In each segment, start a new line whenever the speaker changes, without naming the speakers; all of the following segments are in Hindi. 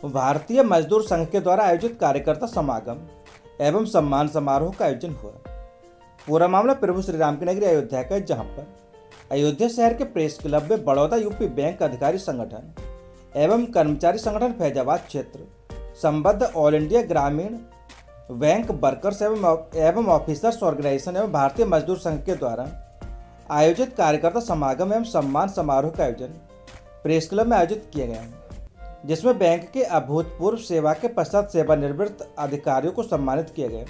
भारतीय मजदूर संघ के द्वारा आयोजित कार्यकर्ता समागम एवं सम्मान समारोह का आयोजन हुआ। पूरा मामला प्रभु श्री राम की नगरी अयोध्या का है, जहां पर अयोध्या शहर के प्रेस क्लब में बड़ौदा यूपी बैंक अधिकारी संगठन एवं कर्मचारी संगठन फैजाबाद क्षेत्र संबद्ध ऑल इंडिया ग्रामीण बैंक वर्कर्स एवं ऑफिसर्स ऑर्गेनाइजेशन एवं भारतीय मजदूर संघ के द्वारा आयोजित कार्यकर्ता समागम एवं सम्मान समारोह का आयोजन प्रेस क्लब में आयोजित किया गया है, जिसमें बैंक के अभूतपूर्व सेवा के पश्चात सेवानिवृत्त अधिकारियों को सम्मानित किया गया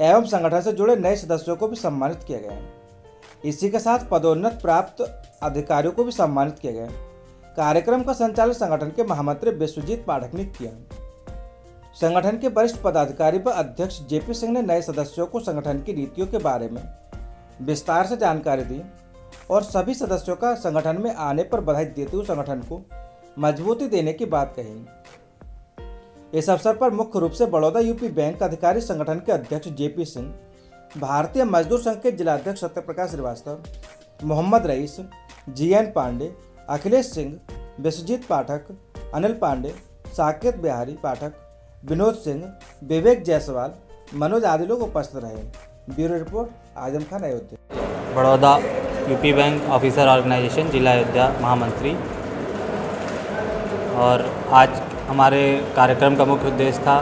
एवं संगठन से जुड़े नए सदस्यों को भी सम्मानित किया गया। इसी के साथ पदोन्नत प्राप्त अधिकारियों को भी सम्मानित किया गया। कार्यक्रम का संचालन संगठन के महामंत्री विश्वजीत पाठक ने किया। संगठन के वरिष्ठ पदाधिकारी व अध्यक्ष जेपी सिंह ने नए सदस्यों को संगठन की नीतियों के बारे में विस्तार से जानकारी दी और सभी सदस्यों का संगठन में आने पर बधाई देते हुए संगठन को मजबूती देने की बात कही। इस अवसर पर मुख्य रूप से बड़ौदा यूपी बैंक अधिकारी संगठन के अध्यक्ष जेपी सिंह, भारतीय मजदूर संघ के जिलाध्यक्ष सत्यप्रकाश श्रीवास्तव, मोहम्मद रईस, जीएन पांडे, अखिलेश सिंह, विश्वजीत पाठक, अनिल पांडे, साकेत बिहारी पाठक, विनोद सिंह, विवेक जायसवाल, मनोज आदि लोग उपस्थित रहे। Bureau report, Azam Khan, Ayodhya.
Baroda UP bank officer organisation जिला अयोध्या महामंत्री। और आज हमारे कार्यक्रम का मुख्य उद्देश्य था,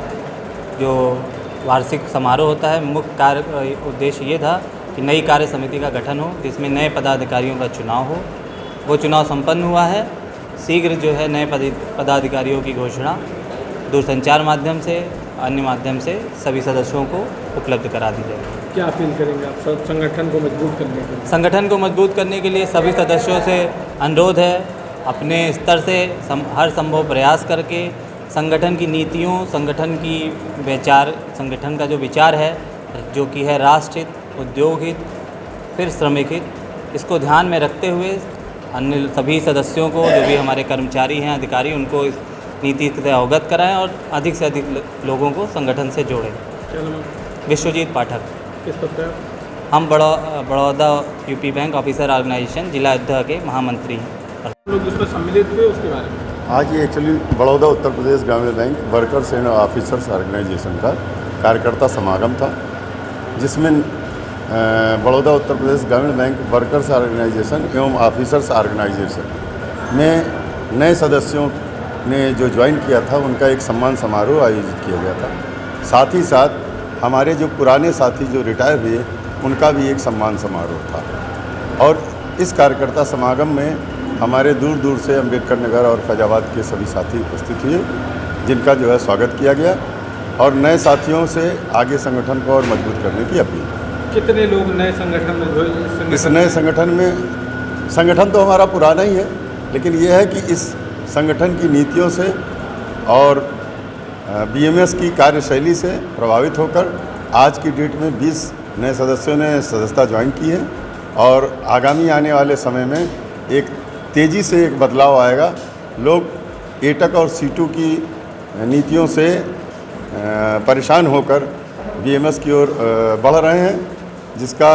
जो वार्षिक समारोह होता है, मुख्य कार्य उद्देश्य ये था कि नई कार्य समिति का गठन हो, जिसमें नए पदाधिकारियों का चुनाव हो। वो चुनाव संपन्न हुआ है। शीघ्र जो है नए पदाधिकारियों की घोषणा दूरसंचार माध्यम से, अन्य माध्यम से सभी सदस्यों को उपलब्ध करा दी जाएगी।
क्या अपील करेंगे आप संगठन को मजबूत करने के लिए?
संगठन को मजबूत करने के लिए सभी सदस्यों से अनुरोध है, अपने स्तर से हर संभव प्रयास करके संगठन की नीतियों, संगठन की विचार, संगठन का जो विचार है, जो कि है राष्ट्र हित, उद्योग हित, फिर श्रमिक हित, इसको ध्यान में रखते हुए अन्य सभी सदस्यों को, जो भी हमारे कर्मचारी हैं, अधिकारी, उनको इस नीति से अवगत कराएं और अधिक से अधिक लोगों को संगठन से जोड़ें। विश्वजीत पाठक।
किस पद पर?
हम Baroda UP bank officer organisation जिला अयोध्या के महामंत्री हैं।
लोग जिसमें सम्मिलित हुए उसके बारे में
आज ये actually Baroda Uttar Pradesh Gramin bank workers and officers organization का कार्यकर्ता समागम था, जिसमें Baroda Uttar Pradesh Gramin bank workers organization एवं ऑफिसर्स ऑर्गेनाइजेशन में नए सदस्यों ने जो ज्वाइन किया था, उनका एक सम्मान समारोह आयोजित किया गया था। साथ ही साथ हमारे जो पुराने साथी जो रिटायर हुए, उनका भी एक सम्मान समारोह था। और इस कार्यकर्ता समागम में हमारे दूर दूर से अम्बेडकर नगर और फैजाबाद के सभी साथी उपस्थित हुए, जिनका जो है स्वागत किया गया और नए साथियों से आगे संगठन को और मजबूत करने की अपील।
कितने लोग नए संगठन में जुड़े?
इस नए संगठन में, संगठन तो हमारा पुराना ही है, लेकिन यह है कि इस संगठन की नीतियों से और बीएमएस की कार्यशैली से प्रभावित होकर आज की डेट में 20 नए सदस्यों ने सदस्यता ज्वाइन की है और आगामी आने वाले समय में एक तेज़ी से एक बदलाव आएगा। लोग एटक और सीटू की नीतियों से परेशान होकर बीएमएस की ओर बढ़ रहे हैं, जिसका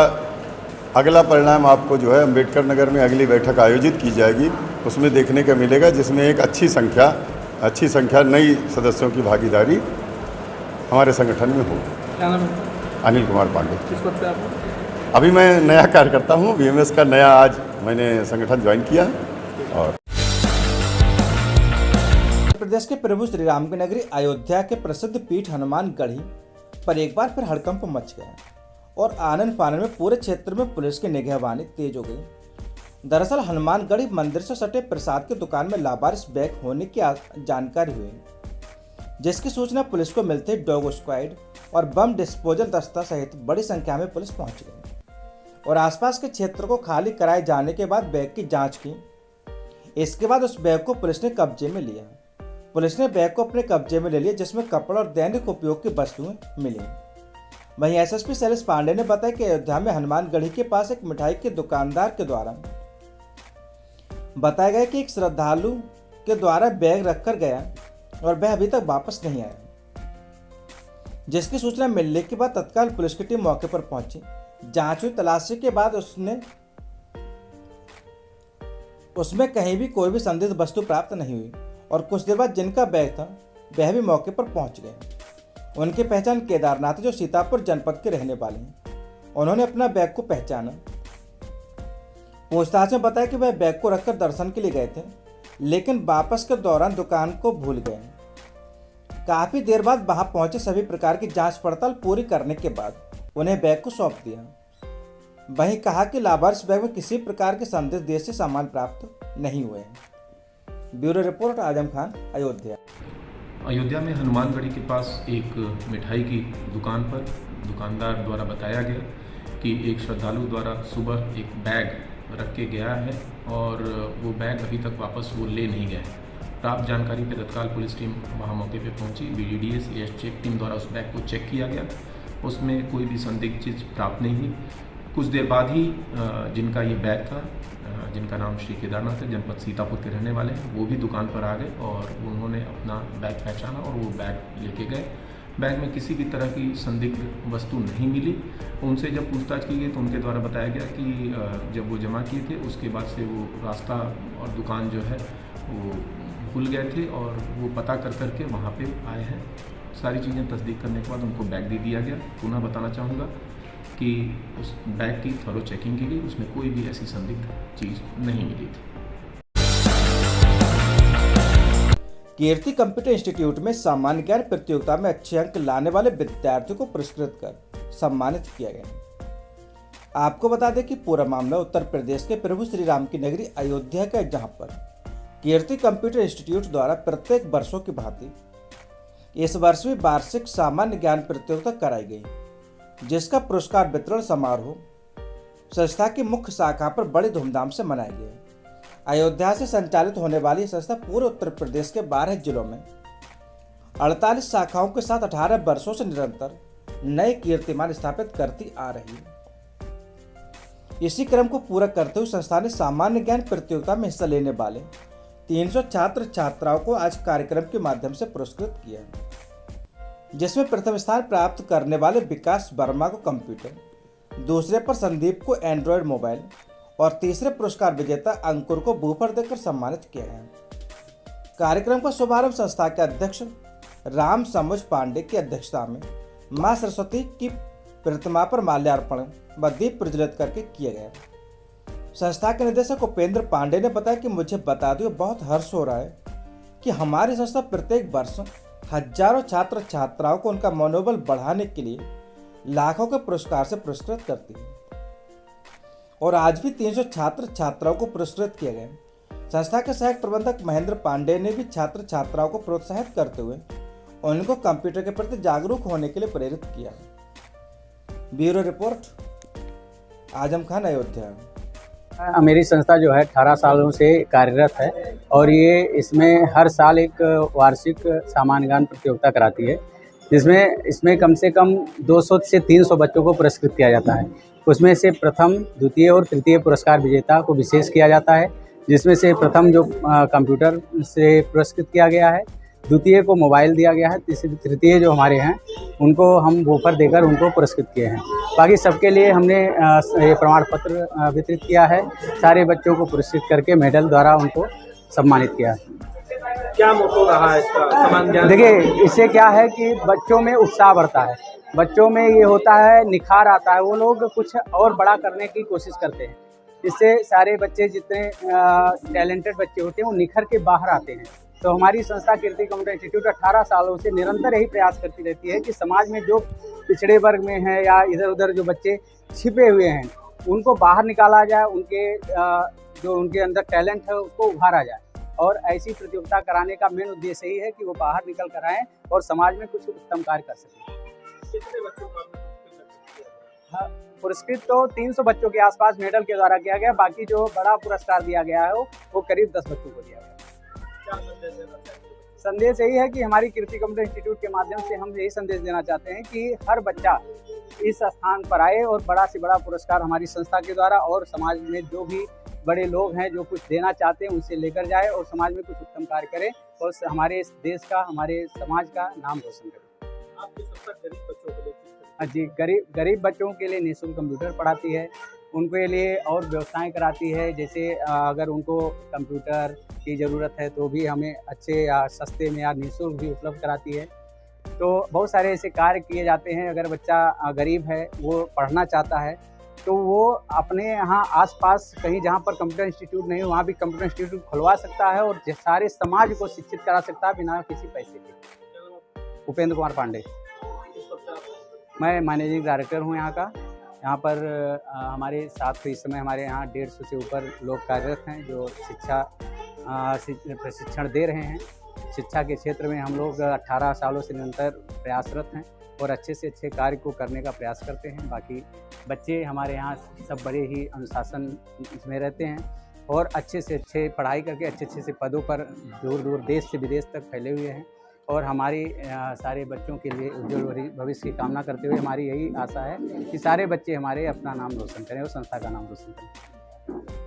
अगला परिणाम आपको जो है अम्बेडकर नगर में अगली बैठक आयोजित की जाएगी, उसमें देखने का मिलेगा, जिसमें एक अच्छी संख्या नई सदस्यों की भागीदारी हमारे संगठन में होगी।
क्या नाम है?
अनिल कुमार पांडे।
किस पद पे आप?
अभी मैं नया कार्यकर्ता हूँ, बीएमएस का नया आज मैंने संगठन ज्वाइन किया। और
प्रदेश के प्रभु श्री राम की नगरी अयोध्या के प्रसिद्ध पीठ हनुमानगढ़ी पर एक बार फिर हड़कंप मच गया और आनन फानन में पूरे क्षेत्र में पुलिस की निगहबानी तेज हो गई। दरअसल हनुमानगढ़ी मंदिर से सटे प्रसाद की दुकान में लावारिस बैग होने की जानकारी हुई, जिसकी सूचना पुलिस को मिलते ही डॉग स्क्वाड और बम डिस्पोजल दस्ता सहित बड़ी संख्या में पुलिस पहुंच गई और आसपास के क्षेत्र को खाली कराए जाने के बाद बैग की जांच की। इसके बाद उस बैग को पुलिस ने कब्जे में लिया। पुलिस ने बैग को अपने कब्जे में ले लिया, जिसमें कपड़ा और दैनिक उपयोग की वस्तुएं मिली। वहीं एसएसपी शैलेश पांडे ने बताया कि अयोध्या में हनुमानगढ़ी के पास एक मिठाई के दुकानदार के द्वारा बताया गया कि एक श्रद्धालु के द्वारा बैग रखकर गया और वह अभी तक वापस नहीं आया, जिसकी सूचना मिलने के बाद तत्काल पुलिस की टीम मौके पर पहुंची। जांच हुई, तलाशी के बाद उसमें कहीं भी कोई भी संदिग्ध वस्तु प्राप्त नहीं हुई और कुछ देर बाद जिनका बैग था वह भी मौके पर पहुंच गए। उनकी पहचान केदारनाथ है, जो सीतापुर जनपद के रहने वाले हैं। उन्होंने अपना बैग को पहचाना। पूछताछ में बताया कि वह बैग को रखकर दर्शन के लिए गए थे, लेकिन वापस के दौरान दुकान को भूल गए। काफी देर बाद वहां पहुंचे सभी प्रकार की जांच पड़ताल पूरी करने के बाद उन्हें बैग को सौंप दिया। वहीं कहा कि लावारिस बैग में किसी प्रकार के संदिग्ध देश से सामान प्राप्त नहीं हुए हैं। Bureau report, Azam Khan, Ayodhya.
अयोध्या में हनुमानगढ़ी के पास एक मिठाई की दुकान पर दुकानदार द्वारा बताया गया कि एक श्रद्धालु द्वारा सुबह एक बैग रख के गया है और वो बैग अभी तक वापस वो ले नहीं गए। प्राप्त जानकारी पर तत्काल पुलिस टीम वहाँ मौके पे पहुंची। BDDS चेक टीम द्वारा उस बैग को चेक किया गया, उसमें कोई भी संदिग्ध चीज़ प्राप्त नहीं हुई। कुछ देर बाद ही जिनका ये बैग था, जिनका नाम श्री केदारनाथ है, जनपद सीतापुर के रहने वाले हैं, वो भी दुकान पर आ गए और उन्होंने अपना बैग पहचाना और वो बैग लेके गए। बैग में किसी भी तरह की संदिग्ध वस्तु नहीं मिली। उनसे जब पूछताछ की गई तो उनके द्वारा बताया गया कि जब वो जमा किए थे उसके बाद से वो रास्ता और दुकान जो है वो भूल गए थे और वो पता कर करके वहाँ पे आए हैं। सारी चीज़ें तस्दीक करने के बाद उनको बैग दे दिया गया। पुनः बताना चाहूँगा कि उस बैग की थॉरो चेकिंग की गई, उसमें कोई भी ऐसी संदिग्ध चीज़ नहीं मिली थी।
कीर्ति कंप्यूटर इंस्टीट्यूट में सामान्य ज्ञान प्रतियोगिता में अच्छे अंक लाने वाले विद्यार्थियों को पुरस्कृत कर सम्मानित किया गया। आपको बता दें कि पूरा मामला उत्तर प्रदेश के प्रभु श्री राम की नगरी अयोध्या का है, जहां पर कीर्ति कंप्यूटर इंस्टीट्यूट द्वारा प्रत्येक वर्षों की भांति इस वर्ष भी वार्षिक सामान्य ज्ञान प्रतियोगिता कराई गई, जिसका पुरस्कार वितरण समारोह संस्था की मुख्य शाखा पर बड़ी धूमधाम से मनाया गया। अयोध्या से संचालित होने वाली संस्था पूरे उत्तर प्रदेश के 12 जिलों में 48 शाखाओं के साथ 18 वर्षों से निरंतर नए कीर्तिमान स्थापित करती आ रही है। इसी क्रम को पूरा करते हुए संस्था ने सामान्य ज्ञान प्रतियोगिता में हिस्सा लेने वाले 300 छात्र छात्राओं को आज कार्यक्रम के माध्यम से पुरस्कृत किया, जिसमें प्रथम स्थान प्राप्त करने वाले विकास वर्मा को कंप्यूटर, दूसरे पर संदीप को एंड्रॉयड मोबाइल और तीसरे पुरस्कार विजेता अंकुर को बूफर देकर सम्मानित किया गया। कार्यक्रम का शुभारंभ संस्था के अध्यक्ष राम समुज पांडे की अध्यक्षता में मां सरस्वती की प्रतिमा पर माल्यार्पण व दीप प्रज्वलित करके किया गया। संस्था के निदेशक उपेंद्र पांडे ने बताया कि मुझे बता दिए बहुत हर्ष हो रहा है कि हमारी संस्था प्रत्येक वर्ष हजारों छात्र छात्राओं को उनका मनोबल बढ़ाने के लिए लाखों के पुरस्कार से पुरस्कृत करती है और आज भी 300 छात्र छात्राओं को पुरस्कृत किया गया। संस्था के सहायक प्रबंधक महेंद्र पांडे ने भी छात्र छात्राओं को प्रोत्साहित करते हुए उनको कंप्यूटर के प्रति जागरूक होने के लिए प्रेरित किया। Bureau report, Azam Khan, Ayodhya.
मेरी संस्था जो है 18 सालों से कार्यरत है और ये इसमें हर साल एक वार्षिक सामान्य ज्ञान प्रतियोगिता कराती है, जिसमें इसमें कम से कम 200 से 300 बच्चों को पुरस्कृत किया जाता है। उसमें से प्रथम, द्वितीय और तृतीय पुरस्कार विजेता को विशेष किया जाता है, जिसमें से प्रथम जो कंप्यूटर से पुरस्कृत किया गया है, द्वितीय को मोबाइल दिया गया है, तृतीय जो हमारे हैं उनको हम वूफर देकर उनको पुरस्कृत किए हैं। बाकी सबके लिए हमने ये प्रमाण पत्र वितरित किया है। सारे बच्चों को पुरस्कृत करके मेडल द्वारा उनको सम्मानित किया है।
क्या मोटो रहा है इसका सामान्य ज्ञान?
देखिए, इससे क्या है कि बच्चों में उत्साह बढ़ता है, बच्चों में ये होता है, निखार आता है, वो लोग कुछ और बड़ा करने की कोशिश करते हैं। इससे सारे बच्चे जितने टैलेंटेड बच्चे होते हैं वो निखर के बाहर आते हैं। तो हमारी संस्था कीर्ति कंप्यूटर इंस्टीट्यूट 18 सालों से निरंतर यही प्रयास करती रहती है कि समाज में जो पिछड़े वर्ग में है या इधर उधर जो बच्चे छिपे हुए हैं उनको बाहर निकाला जाए, उनके जो उनके अंदर टैलेंट है उसको उभारा जाए। और ऐसी प्रतियोगिता कराने का मेन उद्देश्य यही है कि वो बाहर निकल कर आएँ और समाज में कुछ उत्तम कार्य कर सकें।
कितने बच्चों का
हाँ, पुरस्कृत तो 300 बच्चों के आसपास मेडल के द्वारा किया गया। बाकी जो बड़ा पुरस्कार दिया गया है वो करीब 10 बच्चों को दिया गया।
क्या संदेश देना चाहिए?
संदेश यही है कि हमारी कीर्ति कंप्यूटर इंस्टीट्यूट के माध्यम से हम यही संदेश देना चाहते हैं कि हर बच्चा इस स्थान पर आए और बड़ा से बड़ा पुरस्कार हमारी संस्था के द्वारा और समाज में जो भी बड़े लोग हैं जो कुछ देना चाहते हैं उनसे लेकर जाए और समाज में कुछ उत्तम कार्य करें और हमारे देश का, हमारे समाज का नाम रोशन करें।
आपकी संस्था गरीब बच्चों के लिए
जी, गरीब बच्चों के लिए निःशुल्क कंप्यूटर पढ़ाती है उनके लिए और व्यवस्थाएं कराती है। जैसे अगर उनको कंप्यूटर की ज़रूरत है तो भी हमें अच्छे या सस्ते में या निःशुल्क भी उपलब्ध कराती है। तो बहुत सारे ऐसे कार्य किए जाते हैं। अगर बच्चा गरीब है, वो पढ़ना चाहता है, तो वो अपने यहाँ आसपास कहीं जहाँ पर कंप्यूटर इंस्टीट्यूट नहीं हो वहाँ भी कंप्यूटर इंस्टीट्यूट खुलवा सकता है और सारे समाज को शिक्षित करा सकता है बिना किसी पैसे के। उपेंद्र कुमार पांडे, मैं मैनेजिंग डायरेक्टर हूँ यहाँ का। यहाँ पर हमारे साथ इस समय हमारे यहाँ 150 से ऊपर लोग कार्यरत हैं जो प्रशिक्षण दे रहे हैं। शिक्षा के क्षेत्र में हम लोग 18 सालों से निरंतर प्रयासरत हैं और अच्छे से अच्छे कार्य को करने का प्रयास करते हैं। बाकी बच्चे हमारे यहाँ सब बड़े ही अनुशासन में रहते हैं और अच्छे से अच्छे पढ़ाई करके अच्छे से पदों पर दूर दूर देश से विदेश तक फैले हुए हैं। और हमारी सारे बच्चों के लिए उज्ज्वल भविष्य की कामना करते हुए हमारी यही आशा है कि सारे बच्चे हमारे अपना नाम रोशन करें और संस्था का नाम रोशन करें।